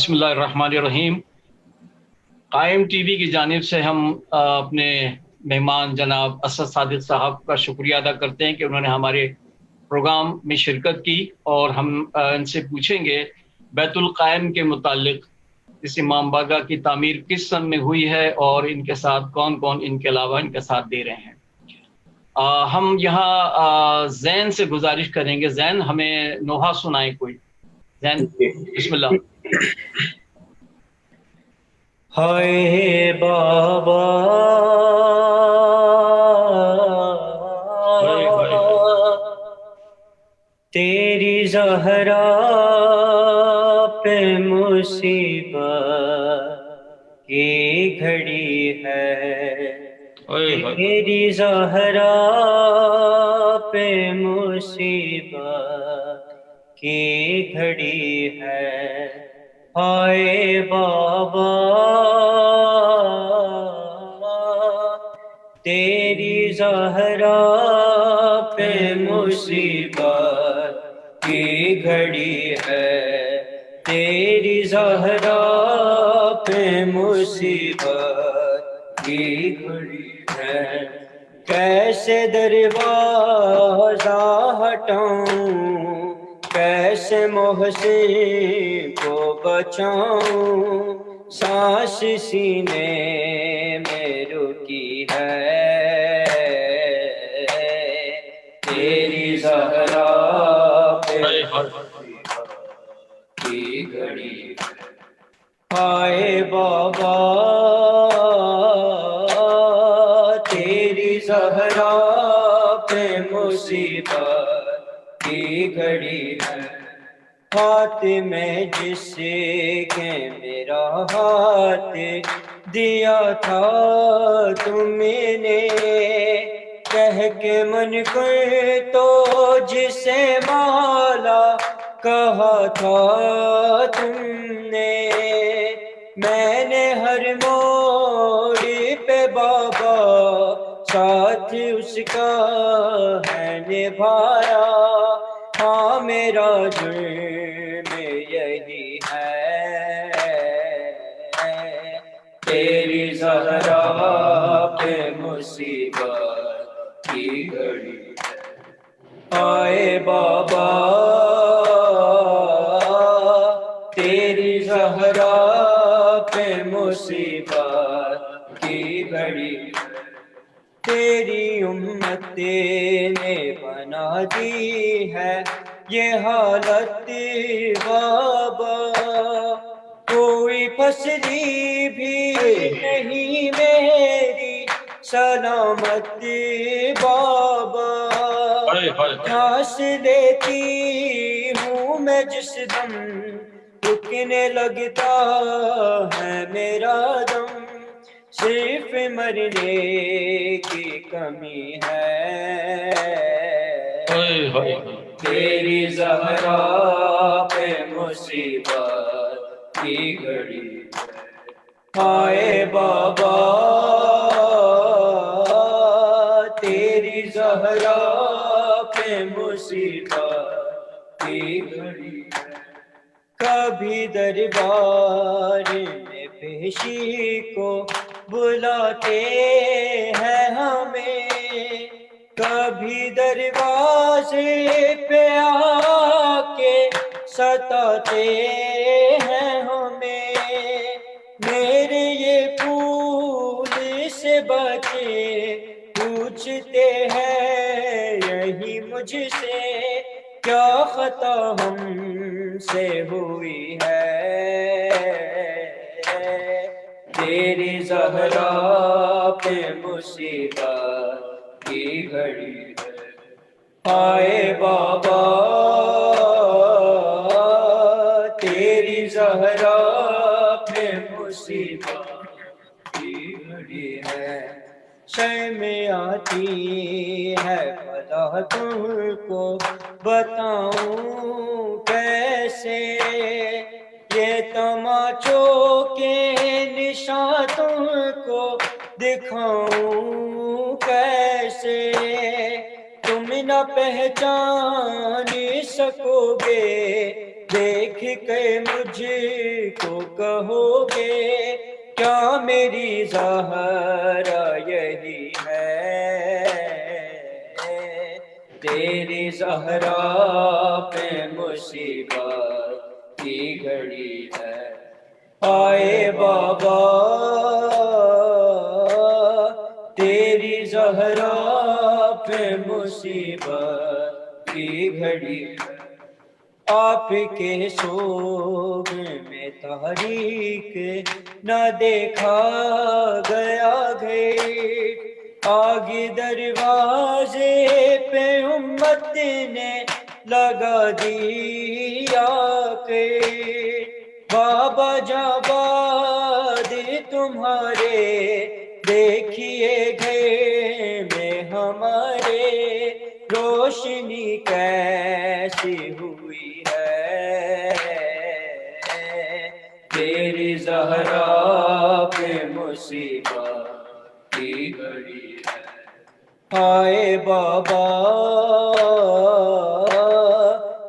بسم اللہ الرحمن الرحیم۔ قائم ٹی وی کی جانب سے ہم اپنے مہمان جناب اسد صادق صاحب کا شکریہ ادا کرتے ہیں کہ انہوں نے ہمارے پروگرام میں شرکت کی، اور ہم ان سے پوچھیں گے بیت القائم کے متعلق اس امام بارگاہ کی تعمیر کس سن میں ہوئی ہے اور ان کے ساتھ کون کون ان کے علاوہ ان کا ساتھ دے رہے ہیں۔ ہم یہاں زین سے گزارش کریں گے، زین ہمیں نوحہ سنائیں کوئی۔ زین بسم اللہ۔ ہائے بابا تیری زہرا پہ مصیبت کی گھڑی ہے، تیری زہرا پہ مصیبت کی گھڑی ہے۔ ہائے بابا تیری زہرا پہ مصیبت کی گھڑی ہے، تیری زہرا پہ مصیبت کی گھڑی ہے۔ کیسے دروازہ ہٹاؤں، کیسے محسن کو بچاؤں، سانس سینے میں رکی ہے، تیری زہرا پہ کی گھڑی ہے۔ ہائے بابا تیری زہرا پہ مصیبت کی گھڑی ہے۔ ہاتھ میں جس کے میرا ہاتھ دیا تھا تم نے، کہہ کے من کو تو جسے مالا کہا تھا تم نے، میں نے ہر موڑ پہ بابا ساتھ اس کا ہے نبھایا، ہاں میرا جرم یہی ہے، تیری زہرا پہ مصیبت کی گھڑی ہے۔ آئے بابا تیری زہرا پہ مصیبت کی گھڑی ہے۔ تیری امت نے بنا دی ہے یہ حالت بابا، کوئی پسری بھی نہیں میری سلامت بابا، سانس لیتی ہوں میں جس دم رکنے لگتا ہے میرا دم، صرف مرنے کی کمی ہے، تیری زہرا پہ مصیبت کی گھڑی ہے۔ ہائے بابا تیری زہرا پہ مصیبت کی گھڑی ہے۔ کبھی دربار میں پیشی کو بلاتے ہیں ہمیں، کبھی دروازے پہ آ کے ستاتے ہیں ہمیں، میرے یہ پھول سے بچے پوچھتے ہیں یہی مجھ سے، کیا خطا ہم سے ہوئی ہے، تیری زہرا پہ مصیبت کی گھڑی ہے۔ ہائے بابا تیری زہرا پہ مصیبت کی گھڑی ہے۔ سر میں آتی ہے بلا تم کو بتاؤں کیسے، یہ تماچوں کے نشان تم کو دکھاؤں کیسے، تم نہ پہچان سکو گے دیکھ کے مجھ کو کہو گے کیا میری زہرا یہی ہے؟ تیری زہرا پہ مصیبت کی گھڑی ہے، آئے بابا تیری زہرا پہ مصیبت کی گھڑی ہے، آپ کے سوگ میں تاریک نہ دیکھا گیا گیٹ، آگ دروازے پہ امت نے لگا دیا کہ بابا جاباد تمہارے دیکھیے گھر میں ہمارے روشنی کیسی ہوئی ہے، تیری زہرا پہ مصیبت کی گھڑی ہے، آئے بابا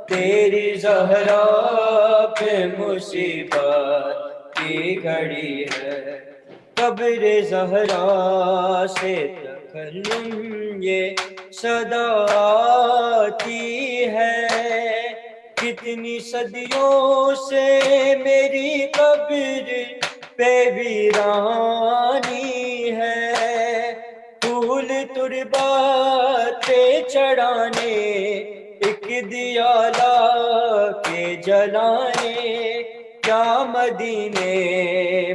تیری زہرا پہ مصیبت کی گھڑی ہے، قبر زہرا سے تکلم یہ صدا آتی ہے، کتنی صدیوں سے میری قبر پہ ویرانی ہے، پھول تربات چڑھانے ایک دیا لا کے جلانے کیا مدینے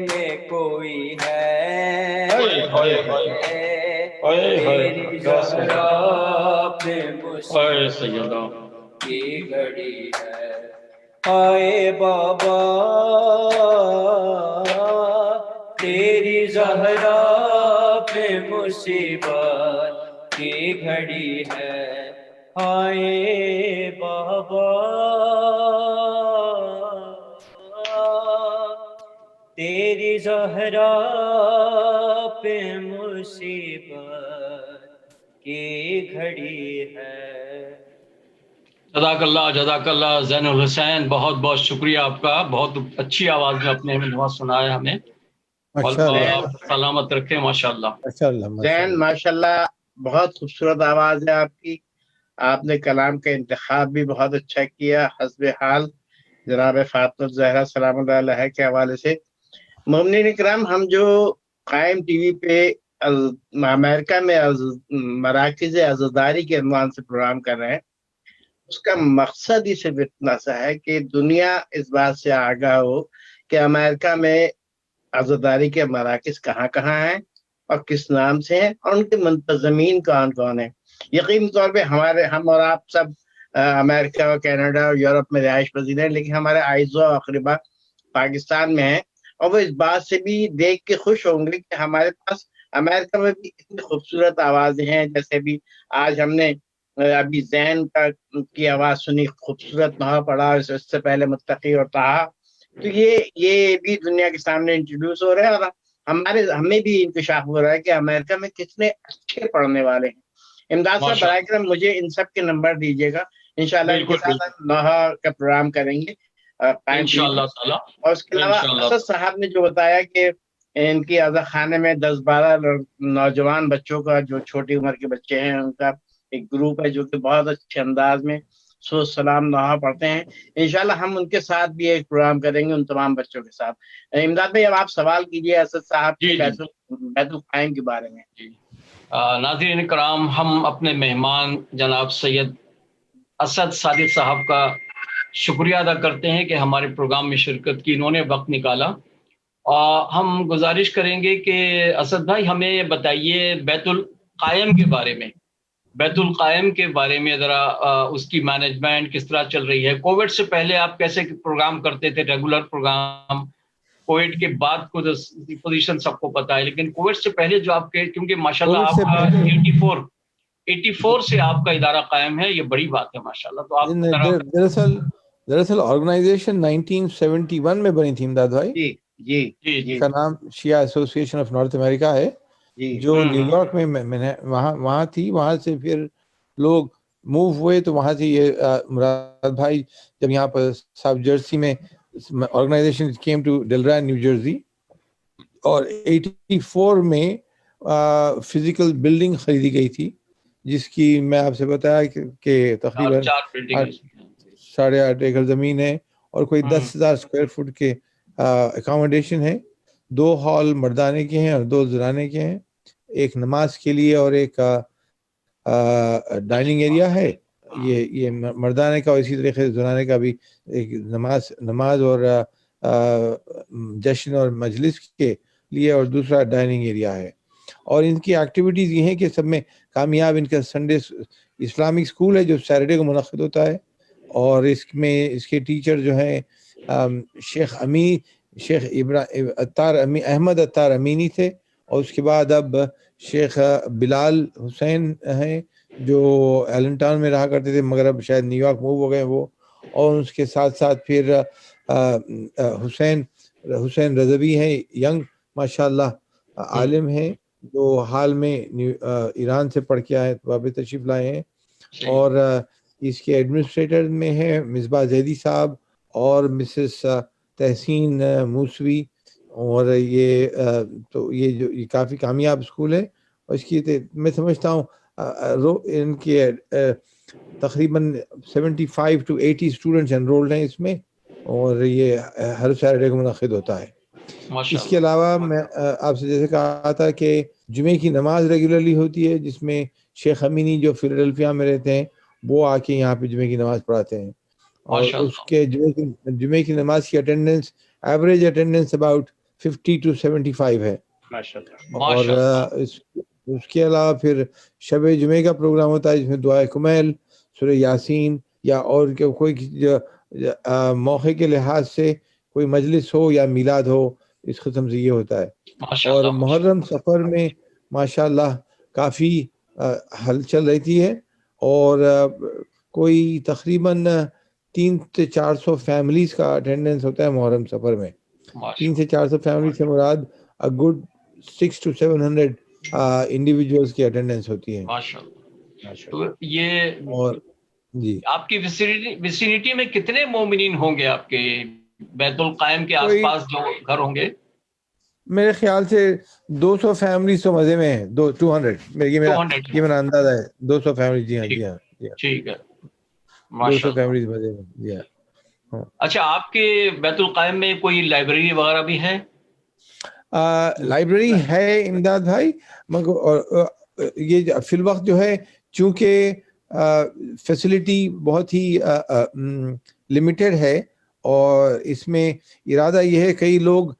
میں کوئی ہے؟ تیری زہرا پہ مصیبت کی گھڑی ہے، آئے بابا تیری زہرا پہ مصیبت کی گھڑی ہے، آئے بابا تیری زہرا پہ مصیبت کی گھڑی ہے۔ جزاک اللہ زین الحسین، بہت بہت شکریہ آپ کا، بہت اچھی آواز میں اپنے نواز سنایا ہمیں، اللہ سلامت رکھے ماشاءاللہ۔ زین ماشاءاللہ بہت خوبصورت آواز ہے آپ کی، آپ نے کلام کا انتخاب بھی بہت اچھا کیا حسب حال جناب فاطمہ الزہرا سلام اللہ علیہ کے حوالے سے۔ مومنین اکرام، ہم جو قائم ٹی وی پہ امریکہ میں مراکز عزاداری کے عنوان سے پروگرام کر رہے ہیں، اس کا مقصد ہی صرف اتنا سا ہے کہ دنیا اس بات سے آگاہ ہو کہ امریکہ میں عزاداری کے مراکز کہاں کہاں ہیں اور کس نام سے ہیں اور ان کے منتظمین کون کون ہیں۔ یقینی طور پہ ہم اور آپ سب امریکہ اور کینیڈا اور یورپ میں رہائش پذیر ہیں، لیکن ہمارے اعزاء و اقربا پاکستان میں ہیں، اور وہ اس بات سے بھی دیکھ کے خوش ہوں گے کہ ہمارے پاس امریکہ میں بھی اتنی خوبصورت آوازیں ہیں، جیسے بھی آج ہم نے ابھی زین کی آواز سنی، خوبصورت نہا پڑا، اس سے پہلے متقی اور طہا، تو یہ بھی دنیا کے سامنے انٹروڈیوس ہو رہے ہیں، اور ہمیں بھی انکشاف ہو رہا ہے کہ امریکہ میں کتنے اچھے پڑھنے والے ہیں۔ امداد صاحب برائے کرم مجھے ان سب کے نمبر دیجیے گا، انشاءاللہ ان کے ساتھ نوحہ کا پروگرام کریں گے انشاءاللہ تعالی۔ اور اس کے علاوہ اسد صاحب نے جو بتایا کہ ان کی عزا خانے میں 10-12 نوجوان بچوں کا، جو چھوٹی عمر کے بچے ہیں، ان کا ایک گروپ ہے جو کہ بہت اچھے انداز میں سوز سلام نوحہ پڑھتے ہیں، انشاءاللہ ہم ان کے ساتھ بھی ایک پروگرام کریں گے، ان تمام بچوں کے ساتھ۔ امداد بھائی اب آپ سوال کیجیے اسد صاحب کے بیت القائم کے بارے میں۔ ناظرین کرام، ہم اپنے مہمان جناب سید اسد صادق صاحب کا شکریہ ادا کرتے ہیں کہ ہمارے پروگرام میں شرکت کی، انہوں نے وقت نکالا۔ ہم گزارش کریں گے کہ اسد بھائی ہمیں یہ بتائیے بیت القائم کے بارے میں، بیت القائم کے بارے میں ذرا اس کی مینجمنٹ کس طرح چل رہی ہے؟ کووڈ سے پہلے آپ کیسے پروگرام کرتے تھے، ریگولر پروگرام؟ کووڈ کے بعد کو پوزیشن سب کو پتا ہے، لیکن کووڈ سے پہلے جو آپ کے، کیونکہ ماشاءاللہ آپ کا 84 سے آپ کا ادارہ قائم ہے، یہ بڑی بات ہے ماشاءاللہ۔ تو آپ دراصل آرگنائزیشن 1971 میں بنی تھی امداد بھائی، جی کا نام شیعہ ایسوسی ایشن آف نارتھ امریکہ ہے، جو نیو یارک میں وہاں تھی۔ وہاں سے پھر لوگ موو ہوئے تو وہاں سے یہ مراد بھائی جب یہاں پر ساؤتھ جرسی میں organization came to Delaware New Jersey, اور 84 میں فزیکل بلڈنگ خریدی گئی تھی جس کی میں آپ سے بتایا کہ تقریباً 8.5 ایکڑ زمین ہے اور کوئی 10,000 اسکوائر فٹ کے اکاموڈیشن ہے. 2 ہال مردانے کے ہیں اور 2 زنانے کے ہیں، ایک نماز کے لیے اور ایک ڈائننگ ایریا ہے. یہ مردانے کا اور اسی طریقے سے زنانے کا بھی ایک نماز اور جشن اور مجلس کے لیے، اور دوسرا ڈائننگ ایریا ہے. اور ان کی ایکٹیویٹیز یہ ہیں کہ سب میں کامیاب ان کا سنڈے اسلامک اسکول ہے جو سیٹرڈے کو منعقد ہوتا ہے، اور اس میں اس کے ٹیچر جو ہیں شیخ احمد عطار امینی تھے، اور اس کے بعد اب شیخ بلال حسین ہیں جو ایلن ٹاؤن میں رہا کرتے تھے مگر اب شاید نیو یارک موو ہو گئے وہ. اور اس کے ساتھ ساتھ پھر حسین رضوی ہیں، ینگ ماشاءاللہ عالم ہیں جو حال میں ایران سے پڑھ کے آئے واپس تشریف لائے ہیں. اور اس کے ایڈمنسٹریٹر میں ہیں مصباح زیدی صاحب اور مسز تحسین موسوی. اور یہ تو یہ کافی کامیاب اسکول ہے، اور اس کی میں سمجھتا ہوں ان کے تقریباً 75 to 80 اسٹوڈنٹس انرولڈ ہیں اس میں، اور یہ ہر سیٹرڈے کو منعقد ہوتا ہے. اس کے علاوہ میں آپ سے جیسے کہا تھا کہ جمعے کی نماز ریگولرلی ہوتی ہے جس میں شیخ امینی جو فیلاڈلفیا میں رہتے ہیں وہ آ کے یہاں پہ جمعے کی نماز پڑھاتے ہیں. اور اس کے جمعے کی نماز کی attendance average attendance about 50 to 75 ہے. اور اس کے علاوہ پھر شب جمعے کا پروگرام ہوتا ہے جس میں دعائے کمیل، سورہ یاسین، یا اور کوئی موقع کے لحاظ سے کوئی مجلس ہو یا میلاد ہو، اس قسم سے یہ ہوتا ہے. اور محرم سفر میں ماشاءاللہ کافی ہلچل رہتی ہے، اور کوئی تقریباً 300 سے 400 فیملیز کا اٹینڈنس ہوتا ہے محرم سفر میں. 300 سے 400 فیملی سے مراد گڈ 600 to 700 انڈیویجولس کی اٹینڈنس ہوتی ہے. تو یہ اور جی آپ کی ویسینٹی میں کتنے مومنین ہوں گے آپ کے بیت القائم کے آس پاس جو گھر ہوں گے؟ میرے خیال سے 200 فیملیز تو مزے میں ہیں. 200 یہ میرا اندازہ ہے. 200 فیملی. جی ہاں جی ہاں ٹھیک ہے. 200 فیملیز مزے میں. جی ہاں. اچھا، آپ کے بیت القائم میں کوئی لائبریری وغیرہ بھی ہے؟ لائبریری ہے امداد بھائی، مگر یہ فی الوقت جو ہے چونکہ فیسلٹی بہت ہی لمیٹڈ ہے، اور اس میں ارادہ یہ ہے کئی لوگ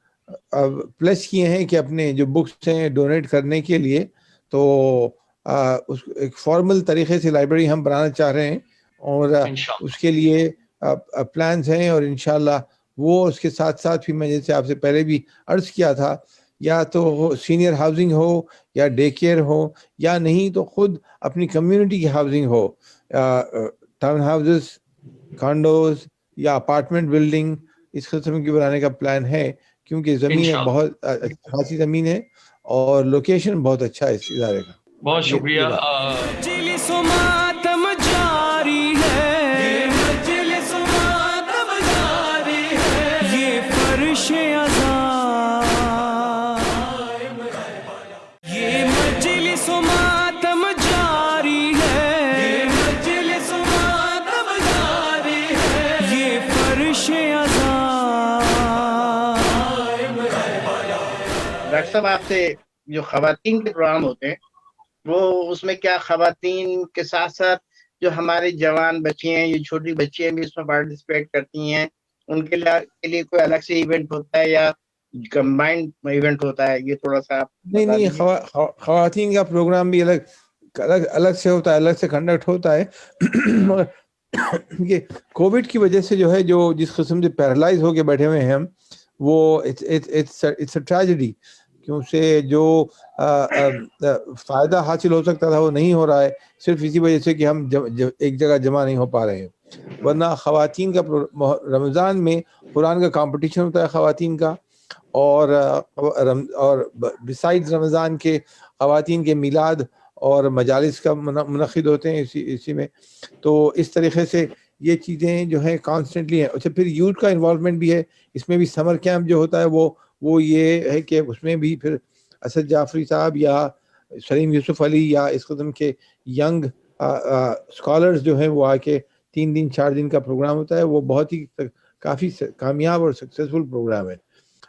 پلس کیے ہیں کہ اپنے جو بکس ہیں ڈونیٹ کرنے کے لیے، تو ایک فارمل طریقے سے لائبریری ہم بنانا چاہ رہے ہیں، اور اس کے لیے پلانز ہیں. اور انشاءاللہ وہ اس کے ساتھ ساتھ بھی میں جیسے آپ سے پہلے بھی عرض کیا تھا، یا تو سینئر ہاؤسنگ ہو یا ڈے کیئر ہو، یا نہیں تو خود اپنی کمیونٹی کی ہاؤسنگ ہو، ٹاؤن ہاؤسز، کانڈوز یا اپارٹمنٹ بلڈنگ، اس قسم کی بنانے کا پلان ہے. کیونکہ زمین بہت خاصی زمین ہے اور لوکیشن بہت اچھا ہے اس ادارے کا. بہت شکریہ. ڈاکٹر صاحب آپ سے جو خواتین کے پروگرام ہوتے ہیں وہ اس میں کیا خواتین کے ساتھ ساتھ جو ہماری جوان بچی ہیں، یہ چھوٹی بچیاں بھی اس میں پارٹیسپیٹ کرتی ہیں، ان کے لیے کوئی الگ سے ایونٹ ہوتا ہے یا کمبائنڈ ایونٹ ہوتا ہے؟ یہ تھوڑا سا نہیں خواتین کا پروگرام بھی الگ سے ہوتا ہے، الگ سے کنڈکٹ ہوتا ہے. مگر یہ کووڈ کی وجہ سے جو ہے جو جس قسم سے پیرالائز ہو کے بیٹھے ہوئے ہیں ہم، وہ اٹس اے ٹریجڈی، کیونکہ جو فائدہ حاصل ہو سکتا تھا وہ نہیں ہو رہا ہے، صرف اسی وجہ سے کہ ہم ایک جگہ جمع نہیں ہو پا رہے ہیں. ورنہ خواتین کا رمضان میں قرآن کا کمپٹیشن ہوتا ہے خواتین کا، اور بسائڈ رمضان کے خواتین کے میلاد اور مجالس کا منعقد ہوتے ہیں اسی میں. تو اس طریقے سے یہ چیزیں جو ہیں کانسٹنٹلی ہیں. اچھا پھر یوتھ کا انوالومنٹ بھی ہے اس میں بھی. سمر کیمپ جو ہوتا ہے وہ یہ ہے کہ اس میں بھی پھر اسد جعفری صاحب یا سلیم یوسف علی یا اس قسم کے ینگ اسکالرز جو ہیں وہ آ کے 3 دن 4 دن کا پروگرام ہوتا ہے. وہ بہت ہی کافی کامیاب اور سکسیزفل پروگرام ہے.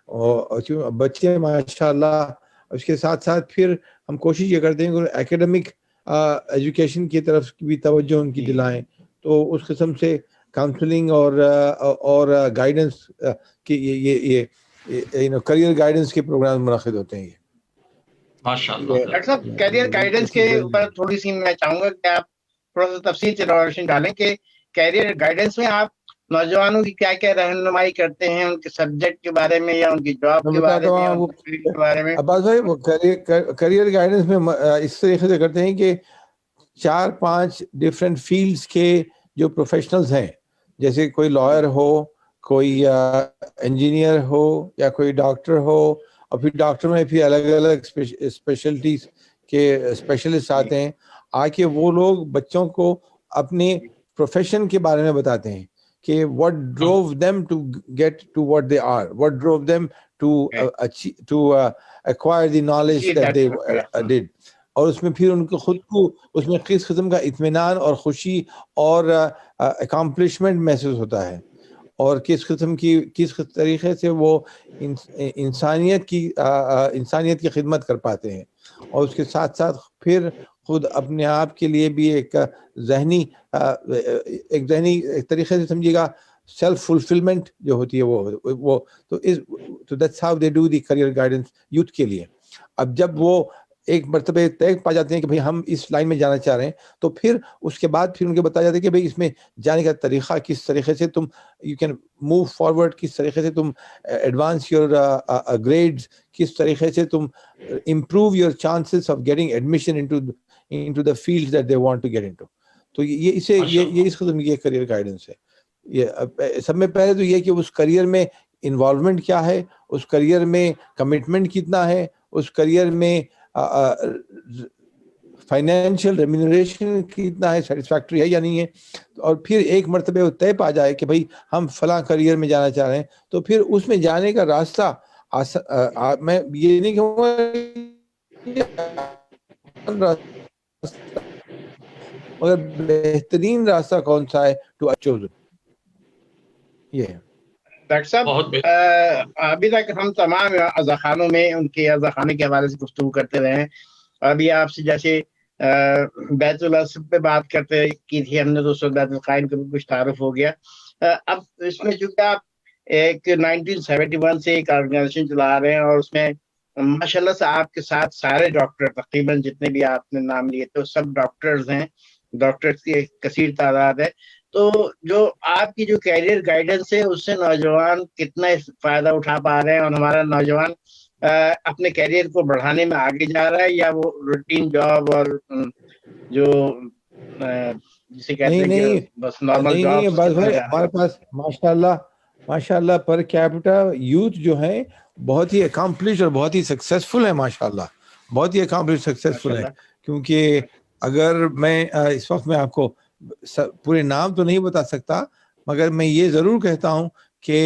اور بچے ماشاء اللہ. اس کے ساتھ ساتھ پھر ہم کوشش یہ کرتے ہیں کہ ایکیڈمک ایجوکیشن کی طرف بھی توجہ ان کی دلائیں. تو اس قسم سے کاؤنسلنگ اور گائیڈنس کی یہ کریئر گائیڈنس کے پروگرام منعقد ہوتے ہیں. ماشاءاللہ. ڈاکٹر صاحب کیریئر گائیڈنس کے اوپر تھوڑی سی میں چاہوں گا کہ آپ تھوڑا سا تفصیل سے روشنی ڈالیں کہ کیریئر گائیڈنس میں آپ نوجوانوں کی کیا کیا رہنمائی کرتے ہیں ان کے سبجیکٹ کے بارے میں یا ان کی جاب کے بارے میں یا ان کی فیلڈ کے بارے میں. عباس بھائی وہ کریئر گائیڈنس میں اس طریقے سے کرتے ہیں کہ 4-5 ڈفرینٹ فیلڈس کے جو پروفیشنلز ہیں, جیسے کوئی لائر ہو, کوئی انجینئر ہو یا کوئی ڈاکٹر ہو, اور پھر ڈاکٹر میں بھی الگ الگ اسپیشلٹیز کے اسپیشلسٹ آتے ہیں. آ کے وہ لوگ بچوں کو اپنے پروفیشن کے بارے میں بتاتے ہیں کہ what drove them to get to what they are, what drove them to acquire the knowledge that they did. اور اس میں پھر ان کو خود کو اس میں کس قسم کا اطمینان اور خوشی اور اکامپلشمنٹ محسوس ہوتا ہے, اور کس طریقے سے وہ انسانیت کی خدمت کر پاتے ہیں. اور اس کے ساتھ ساتھ پھر خود اپنے آپ کے لیے بھی ایک ذہنی ایک طریقے سے سمجھیے گا سیلف فلفلمنٹ جو ہوتی ہے وہ تو that's how they do the career guidance youth کے لیے. اب جب وہ ایک مرتبہ طے پا جاتے ہیں کہ بھئی ہم اس لائن میں جانا چاہ رہے ہیں, تو پھر اس کے بعد پھر ان کے بتایا جاتا ہے کہ بھئی اس میں جانے کا طریقہ کس طریقے سے تم یو کین موو فارورڈ, کس طریقے سے تم ایڈوانس یور گریڈز, کس طریقے سے تم improve your chances of getting admission into the fields that they want to get into. تو یہ اس قسم کی کریئر گائیڈنس ہے. یہ سب میں پہلے تو یہ کہ اس کریئر میں انوالومنٹ کیا ہے, اس کریئر میں کمٹمنٹ کتنا ہے, اس کریئر میں فائنینشیل ریمینریشن کتنا ہے, سیٹسفیکٹری ہے یا نہیں ہے. اور پھر ایک مرتبہ وہ طے پا جائے کہ بھائی ہم فلاں کریئر میں جانا چاہ رہے ہیں, تو پھر اس میں جانے کا راستہ میں یہ نہیں کہوں گا مگر بہترین راستہ کون سا ہے ٹو چوز. یہ ہے ڈاکٹر صاحب ابھی تک ہم تمام عزاخانوں میں ان کے عزاخانے کے حوالے سے گفتگو کرتے رہے ہیں. ابھی آپ سے جیسے بیت الاسب پہ بات کرتے کی تھی ہم نے, تو بیت القائم کا بھی کچھ تعارف ہو گیا. اب اس میں چونکہ آپ ایک 1971 سے ایک آرگنائزیشن چلا رہے ہیں اور اس میں ماشاءاللہ سے آپ کے ساتھ سارے ڈاکٹر تقریباً جتنے بھی آپ نے نام لیے تو سب ڈاکٹرز ہیں, ڈاکٹرز کی ایک کثیر تعداد ہے. تو جو آپ کی جو کیریئر گائیڈنس ہے اس سے نوجوان کتنا فائدہ اٹھا پا رہے ہیں, اور ہمارا نوجوان اپنے کیریئر کو بڑھانے میں آگے جا رہا ہے یا وہ روٹین جاب اور جو جسے کہتے ہیں کہ بس نارمل جاب. بس بھائی ہمارے پاس ماشاءاللہ پر کیپٹا یوتھ جو ہیں بہت ہی اکامپلش اور بہت ہی سکسیسفل ہے, ماشاءاللہ بہت ہی اکامپلش سکسیسفل ہے. کیونکہ اگر میں اس وقت میں آپ کو پورے نام تو نہیں بتا سکتا, مگر میں یہ ضرور کہتا ہوں کہ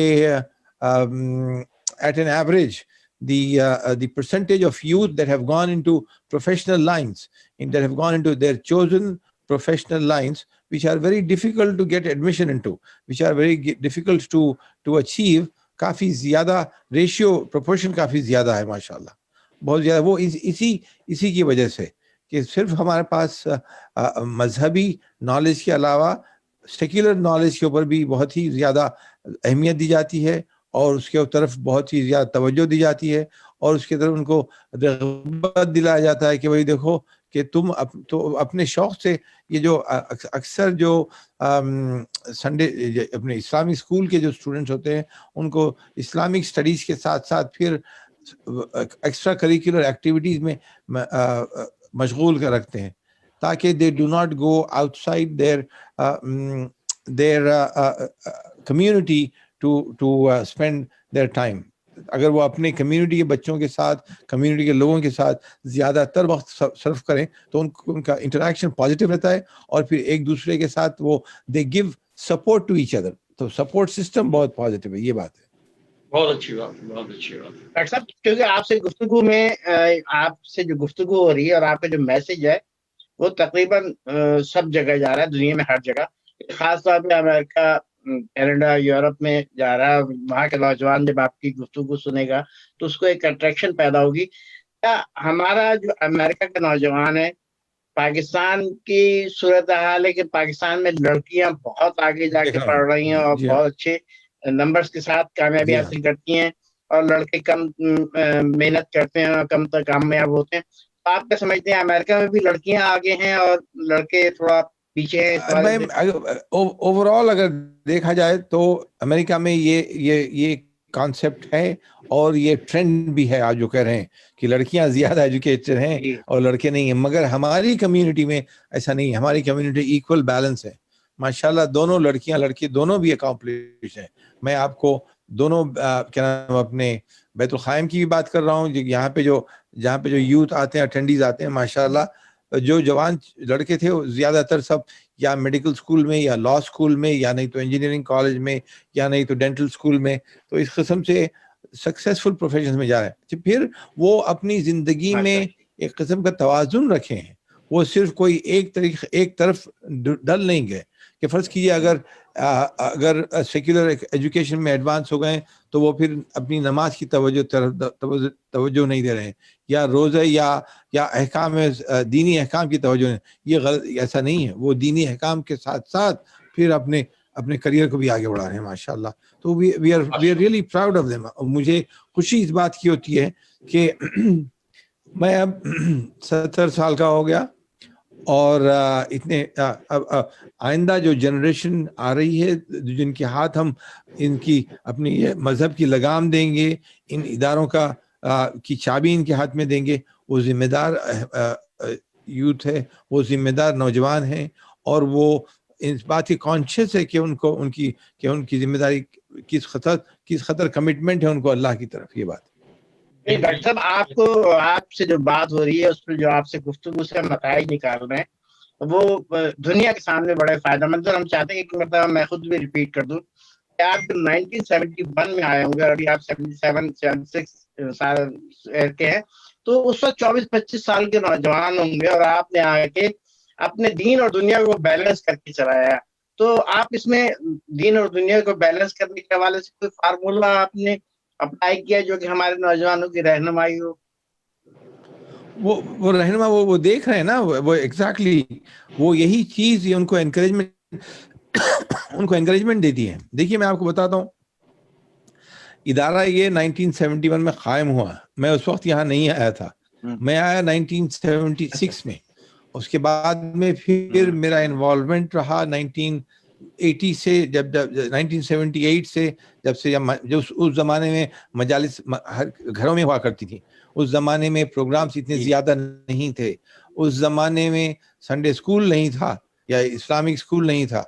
at an average the percentage of youth that have gone into professional lines, that have gone into their chosen professional lines, which are very difficult to get admission into, which are very difficult to achieve, کافی زیادہ ratio proportion کافی زیادہ ہے ماشاءاللہ, بہت زیادہ. وہ اسی کی وجہ سے کہ صرف ہمارے پاس مذہبی نالج کے علاوہ سیکولر نالج کے اوپر بھی بہت ہی زیادہ اہمیت دی جاتی ہے, اور اس کے طرف بہت ہی زیادہ توجہ دی جاتی ہے, اور اس کی طرف ان کو رغبت دلایا جاتا ہے کہ بھائی دیکھو کہ تم تو اپنے شوق سے یہ جو اکثر جو سنڈے اپنے اسلامی اسکول کے جو اسٹوڈنٹس ہوتے ہیں ان کو اسلامک اسٹڈیز کے ساتھ ساتھ پھر ایکسٹرا کریکولر ایکٹیویٹیز میں مشغول کر رکھتے ہیں, تاکہ they do not go out side their community to spend their time. اگر وہ اپنے کمیونٹی کے بچوں کے ساتھ، کمیونٹی کے لوگوں کے ساتھ زیادہ تر وقت صرف کریں تو ان کا انٹریکشن پازیٹیو رہتا ہے، اور پھر ایک دوسرے کے ساتھ وہ they give support to each other. تو سپورٹ سسٹم بہت پازیٹیو ہے. یہ بات ہے. بہت اچھی بات، بہت اچھی بات. ڈاکٹر صاحب کیونکہ آپ سے گفتگو میں آپ سے جو گفتگو ہو رہی ہے اور آپ کا جو میسج ہے وہ تقریباً سب جگہ جا رہا ہے، دنیا میں ہر جگہ، خاص طور پہ امریکہ، کینیڈا، یورپ میں جا رہا ہے. وہاں کے نوجوان جب آپ کی گفتگو سنے گا تو اس کو ایک اٹریکشن پیدا ہوگی. کیا ہمارا جو امریکہ کا نوجوان ہے، پاکستان کی صورتحال ہے کہ پاکستان میں لڑکیاں بہت آگے جا کے پڑھ رہی ہیں اور بہت اچھے نمبرز کے ساتھ کامیابی حاصل کرتی ہیں، اور لڑکے کم محنت کرتے ہیں اور کم تک کامیاب ہوتے ہیں. تو آپ کیا سمجھتے ہیں امریکہ میں بھی لڑکیاں آگے ہیں اور لڑکے تھوڑا پیچھے ہیں؟ اوور آل اگر دیکھا جائے تو امریکہ میں یہ کانسیپٹ ہے، اور یہ ٹرینڈ بھی ہے آج جو کہہ رہے ہیں کہ لڑکیاں زیادہ ایجوکیٹڈ ہیں اور لڑکے نہیں ہیں. مگر ہماری کمیونٹی میں ایسا نہیں ہے. ہماری کمیونٹی ایکول بیلنس ہے ماشاءاللہ. دونوں لڑکیاں لڑکے دونوں بھی اکمپلش ہیں. میں آپ کو دونوں کیا نام اپنے بیت الخائم کی بھی بات کر رہا ہوں. جہاں پہ جو یوتھ آتے ہیں، اٹینڈیز آتے ہیں، ماشاءاللہ جو جوان لڑکے تھے وہ زیادہ تر سب یا میڈیکل اسکول میں یا لا اسکول میں یا نہیں تو انجینئرنگ کالج میں یا نہیں تو ڈینٹل اسکول میں. تو اس قسم سے سکسیسفل پروفیشن میں جا رہے ہیں. پھر وہ اپنی زندگی میں ایک قسم کا توازن رکھے ہیں. وہ صرف کوئی ایک طرف ڈل نہیں گئے کہ فرض کیجیے اگر سیکولر ایجوکیشن میں ایڈوانس ہو گئے تو وہ پھر اپنی نماز کی توجہ نہیں دے رہے ہیں، یا روزہ یا احکام دینی احکام کی توجہ نہیں. یہ غلط، ایسا نہیں ہے. وہ دینی احکام کے ساتھ ساتھ پھر اپنے کریئر کو بھی آگے بڑھا رہے ہیں ماشاءاللہ. تو we are really proud of them. مجھے خوشی اس بات کی ہوتی ہے کہ میں اب 70 سال کا ہو گیا، اور اتنے آئندہ جو جنریشن آ رہی ہے جن کے ہاتھ ہم ان کی اپنی مذہب کی لگام دیں گے، ان اداروں کی چابی ان کے ہاتھ میں دیں گے، وہ ذمہ دار یوتھ ہے، وہ ذمہ دار نوجوان ہیں، اور وہ اس بات کی کانشیس ہے کہ ان کی ذمہ داری کس خطر کمٹمنٹ ہے ان کو اللہ کی طرف. یہ بات ڈاکٹر صاحب آپ سے جو بات ہو رہی ہے اس پہ جو آپ سے گفتگو سے نتائج نکال رہے ہیں وہ دنیا کے سامنے بڑے فائدہ مند. ہم چاہتے ہیں کہ مطلب میں خود بھی ریپیٹ کر دوں کہ آپ 1971 میں آئے ہوں گے اور ابھی آپ 76 سال کے ہیں، تو اس وقت 24-25 سال کے نوجوان ہوں گے، اور آپ نے آ کے اپنے دین اور دنیا کو بیلنس کر کے چلایا. تو آپ اس میں دین اور دنیا کو بیلنس کرنے کے حوالے سے کوئی فارمولہ آپ نے اپلائی کیا جو کہ ہمارے نوجوانوں کی رہنمائی ہو؟ وہ رہنما وہ دیکھ رہے ہیں نا، وہ ایگزیکٹلی وہ یہی چیز ان کو انکریجمنٹ دیتی ہے. دیکھیے میں آپ کو بتاتا ہوں، ادارہ یہ 1971 میں قائم ہوا. میں اس وقت یہاں نہیں آیا تھا، میں آیا 1976 میں. اس کے بعد میں پھر میرا انوالومنٹ رہا 1980 سے، جب 1978 سے، جو اس زمانے میں مجالس گھروں میں ہوا کرتی تھی. اس زمانے میں پروگرامز اتنے زیادہ نہیں تھے. اس زمانے میں سنڈے اسکول نہیں تھا یا اسلامک اسکول نہیں تھا.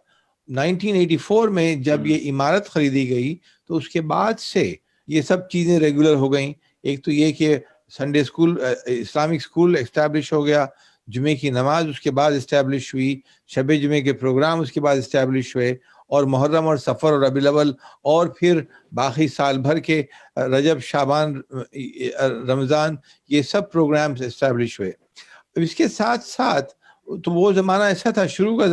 1984 میں جب یہ عمارت خریدی گئی تو اس کے بعد سے یہ سب چیزیں ریگولر ہو گئیں. ایک تو یہ کہ Sunday school, Islamic school establish ہو گیا، جمعے کی نماز اس کے بعد اسٹیبلش ہوئی، شب جمعے کے پروگرام اس کے بعد اسٹیبلش ہوئے، اور محرم اور سفر اور ربیع الاول، اور پھر باقی سال بھر کے رجب، شعبان، رمضان، یہ سب پروگرامز اسٹیبلش ہوئے. اس کے ساتھ ساتھ تو وہ زمانہ ایسا تھا، شروع کا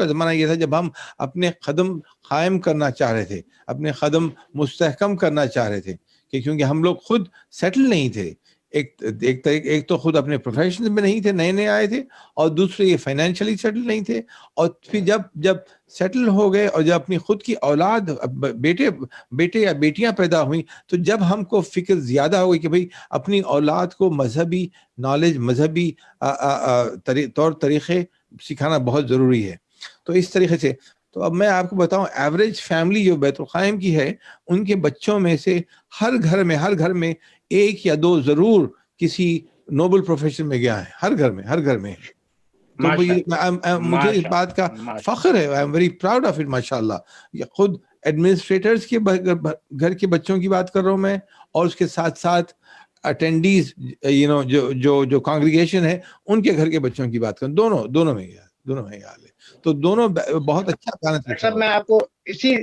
زمانہ یہ تھا جب ہم اپنے قدم قائم کرنا چاہ رہے تھے، اپنے قدم مستحکم کرنا چاہ رہے تھے، کہ کیونکہ ہم لوگ خود سیٹل نہیں تھے. ایک تو خود اپنے پروفیشن میں نہیں تھے، نئے آئے تھے، اور دوسرے یہ فائنینشلی سیٹل نہیں تھے. اور پھر جب سیٹل ہو گئے اور جب اپنی خود کی اولاد، بیٹے یا بیٹیاں پیدا ہوئیں، تو جب ہم کو فکر زیادہ ہو گئی کہ بھئی اپنی اولاد کو مذہبی نالج، مذہبی طور طریقے سکھانا بہت ضروری ہے. تو اس طریقے سے تو اب میں آپ کو بتاؤں، ایوریج فیملی جو بیت الخائم کی ہے، ان کے بچوں میں سے ہر گھر میں ایک یا دو ضرور کسی نوبل پروفیشن میں گیا ہے. ہر گھر میں. تو مجھے اس بات کا فخر ہے. I am very proud of it ماشاء اللہ. خود ایڈمنسٹریٹرز کے گھر کے بچوں کی بات کر رہا ہوں میں, اور اس کے ساتھ ساتھ اٹینڈیز جو کانگریگیشن ہے ان کے گھر کے بچوں کی بات کروں, دونوں میں حال ہے. تو دونوں بہت اچھا بیلنس رکھا سر میں آپ کو اسی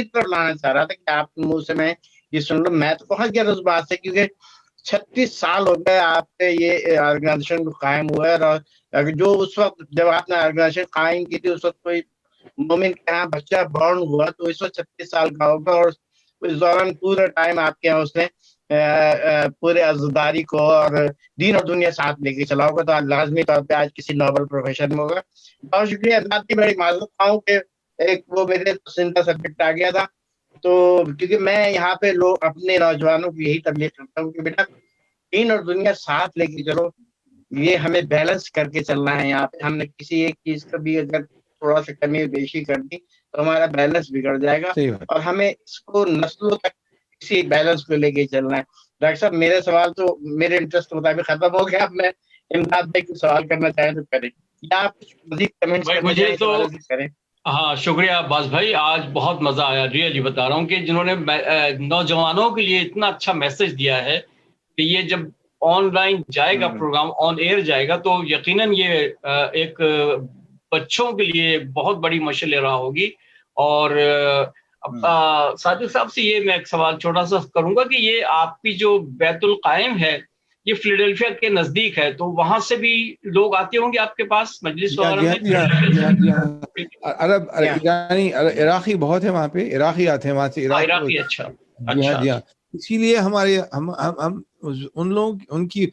طرف لانا چاہ رہا تھا کہ آپ کے منہ سے میں یہ سن لوں. میں تو پہنچ گیا اس بات سے, کیونکہ 36 سال ہو گئے آپ کے یہ آرگنائزیشن قائم ہوا ہے, اور جو اس وقت جب آپ نے آرگنائزیشن قائم کی تھی اس وقت کوئی مومن کے یہاں بچہ بورن ہوا تو اس وقت 36 سال کا ہوگا, اور اس دوران پورا ٹائم آپ کے یہاں اس نے پورے عزاداری کو اور دین اور دنیا ساتھ لے کے چلا ہوگا, تو لازمی طور پہ آج کسی نوبل پروفیشن میں ہوگا. بہت شکریہ. اللہ کی بڑی معذرت ہوں کہ ایک وہ میرے پسندیدہ سبجیکٹ آ گیا تھا, تو کیونکہ میں یہاں پہ لوگ اپنے نوجوانوں کی یہی تبلیغ کرتا ہوں کہ بیٹا دین اور دنیا ساتھ لے کے چلو, یہ ہمیں بیلنس کر کے چلنا ہے. یہاں پہ ہم نے کسی ایک چیز کا بھی اگر تھوڑا سا کمی بیشی کر دی تو ہمارا بیلنس بگڑ جائے گا, اور ہمیں اس کو نسلوں تک اسی بیلنس کو لے کے چلنا ہے. ڈاکٹر صاحب میرے سوال تو میرے انٹرسٹ کے مطابق ختم ہو گیا. اب میں امداد بھائی کو سوال کرنا چاہیں تو کریں, یا آپ کچھ مزید کمنٹس کرنا چاہیں تو کریں. ہاں شکریہ عباس بھائی, آج بہت مزہ آیا. ریئلی بتا رہا ہوں کہ جنہوں نے نوجوانوں کے لیے اتنا اچھا میسج دیا ہے کہ یہ جب آن لائن جائے گا پروگرام, آن ایئر جائے گا, تو یقیناً یہ ایک بچوں کے لیے بہت بڑی مشعل راہ ہوگی. اور صادق صاحب سے یہ میں ایک سوال چھوٹا سا کروں گا کہ یہ آپ کی جو بیت القائم ہے یہ فلیڈلفیا کے نزدیک ہے, تو وہاں سے بھی لوگ آتے ہوں گے آپ کے پاس مجلس وغیرہ میں؟ عرب عراقی بہت ہے وہاں پہ, عراقی آتے ہیں وہاں سے, عراقی. اچھا جی ہاں. اسی لیے ہمارے ہم ان لوگ ان کی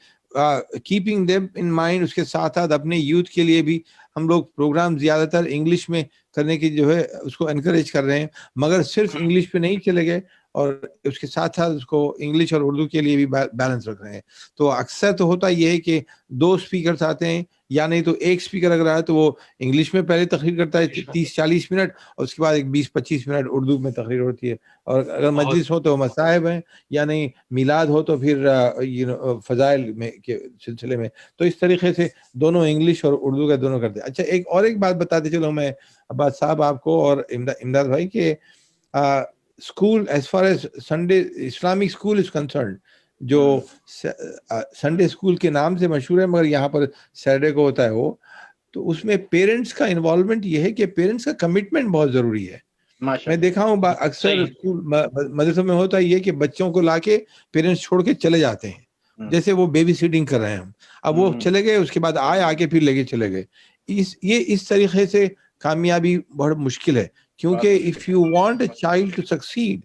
کیپنگ دیم ان مائنڈ, اس کے ساتھ ساتھ اپنے یوتھ کے لیے بھی ہم لوگ پروگرام زیادہ تر انگلش میں کرنے کی جو ہے اس کو انکریج کر رہے ہیں, مگر صرف انگلش پہ نہیں چلے گئے, اور اس کے ساتھ ساتھ اس کو انگلش اور اردو کے لیے بھی بیلنس رکھ رہے ہیں. تو اکثر تو ہوتا یہ ہے کہ 2 اسپیکرز آتے ہیں, یا نہیں تو ایک اسپیکر اگر آئے تو وہ انگلش میں پہلے تقریر کرتا ہے 30-40 منٹ, اور اس کے بعد ایک 20-25 منٹ اردو میں تقریر ہوتی ہے. اور اگر مجلس ہو تو مصائب ہیں, یا نہیں میلاد ہو تو پھر فضائل میں کے سلسلے میں. تو اس طریقے سے دونوں انگلش اور اردو کا دونوں کرتے ہیں. اچھا ایک بات بتاتے چلو میں عباس صاحب آپ کو اور امداد بھائی, کہ school as far as Sunday Islamic school is concerned, جو سنڈے اسکول کے نام سے مشہور ہے مگر یہاں پر سیٹرڈے کو ہوتا ہے وہ, تو اس میں پیرنٹس کا انوالومنٹ یہ ہے کہ پیرنٹس کا کمٹمنٹ بہت ضروری ہے. میں دیکھا ہوں اکثر اسکول مدرسوں میں ہوتا ہے یہ کہ بچوں کو لا کے پیرنٹس چھوڑ کے چلے جاتے ہیں, جیسے وہ بیبی سیٹنگ کر رہے ہیں. اب وہ چلے گئے, اس کے بعد آ کے پھر لے کے چلے گئے. یہ اس طریقے سے کامیابی بہت مشکل ہے, کیونکہ if you want a child to succeed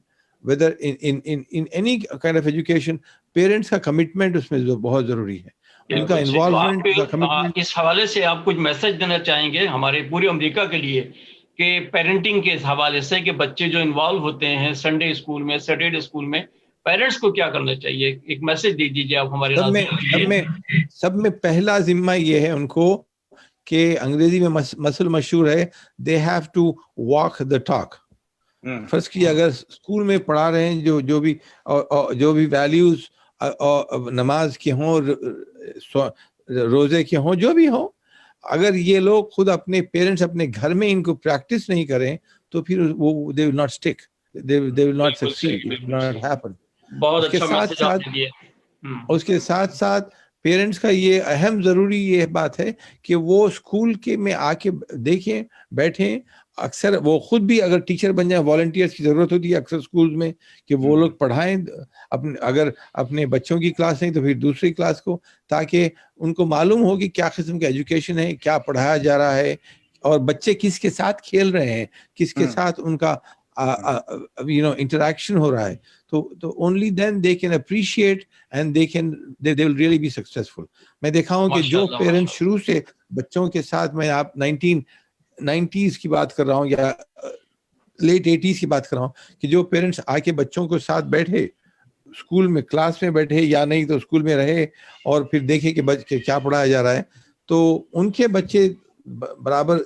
whether in any kind of education, parents کا کمٹمنٹ اس میں بہت ضروری ہے, ان کا انوالومنٹ. اس حوالے سے آپ کچھ میسج دینا چاہیں گے ہمارے پورے امریکہ کے لیے کہ پیرنٹنگ کے حوالے سے, کہ بچے جو انوالو ہوتے ہیں سنڈے اسکول میں, سیٹرڈے اسکول میں, پیرنٹس کو کیا کرنا چاہیے؟ ایک میسج دے دیجیے آپ ہمارے سب میں پہلا ذمہ یہ ہے ان کو کہ انگریزی میں مثل مشہور ہے, they have to walk the talk. فرض کی اگر اسکول میں پڑھا رہے ہیں جو بھی ویلیوز نماز کے ہوں, روزے کے ہوں, جو بھی ہوں, اگر یہ لوگ خود اپنے پیرنٹس اپنے گھر میں ان کو پریکٹس نہیں کریں تو پھر وہ they will not stick, they will not succeed, it will not happen. بہت اچھا میسج آپ نے دیا. اس کے ساتھ ساتھ پیرنٹس کا یہ اہم ضروری یہ بات ہے کہ وہ اسکول کے میں آ کے دیکھیں, بیٹھیں. اکثر وہ خود بھی اگر ٹیچر بن جائیں, والنٹیئرس کی ضرورت ہوتی ہے اکثر اسکولز میں, کہ وہ لوگ پڑھائیں اگر اپنے بچوں کی کلاس نہیں تو پھر دوسری کلاس کو, تاکہ ان کو معلوم ہو کہ کیا قسم کا ایجوکیشن ہے, کیا پڑھایا جا رہا ہے, اور بچے کس کے ساتھ کھیل رہے ہیں, کس کے ساتھ ان کا interaction ہو رہا ہے. تو only then they can appreciate and they will really be successful. میں دیکھا ہوں کہ جو پیرنٹس شروع سے بچوں کے ساتھ, میں آپ 1990s کی بات کر رہا ہوں یا لیٹ 80s کی بات کر رہا ہوں, کہ جو پیرنٹس آ کے بچوں کو ساتھ بیٹھے اسکول میں کلاس میں بیٹھے, یا نہیں تو اسکول میں رہے اور پھر دیکھے کہ کیا پڑھایا جا رہا ہے, تو ان کے بچے برابر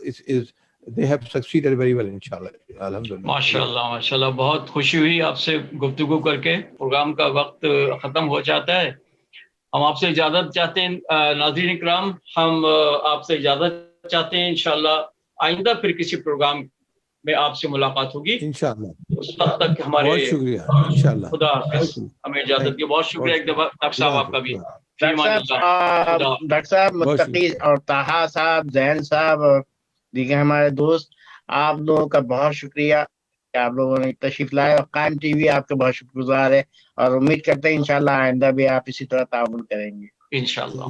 they have succeeded very well inshallah. الحمدللہ. ماشاءاللہ بہت خوشی ہوئی آپ سے گفتگو کر کے. پروگرام کا وقت ختم ہو جاتا ہے, ہم آپ سے اجازت چاہتے ہیں. ناظرین اکرام, ہم آپ سے اجازت چاہتے ہیں. انشاءاللہ آئندہ پھر کسی پروگرام میں آپ سے ملاقات ہوگی. انشاءاللہ. اس وقت تک ہمارے بہت شکریہ. انشاءاللہ. خدا حافظ. ہمیں اجازت دیے. بہت شکریہ ایک دفعہ ڈاکٹر صاحب آپ کا بھی. ڈاکٹر صاحب متقی اور طاہا صاحب، زین صاحب اور دیگر ہمارے دوست، آپ لوگوں کا بہت شکریہ کہ آپ لوگوں نے تشریف لائے، اور قائم ٹی وی آپ کا بہت شکر گزار ہے، اور امید کرتے ہیں انشاءاللہ آئندہ بھی آپ اسی طرح تعاون کریں گے انشاءاللہ.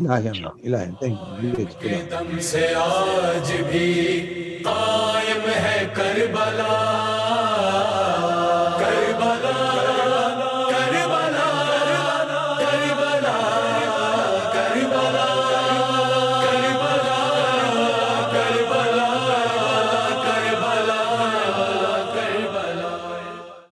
دم سے آج بھی قائم ہے کربلا.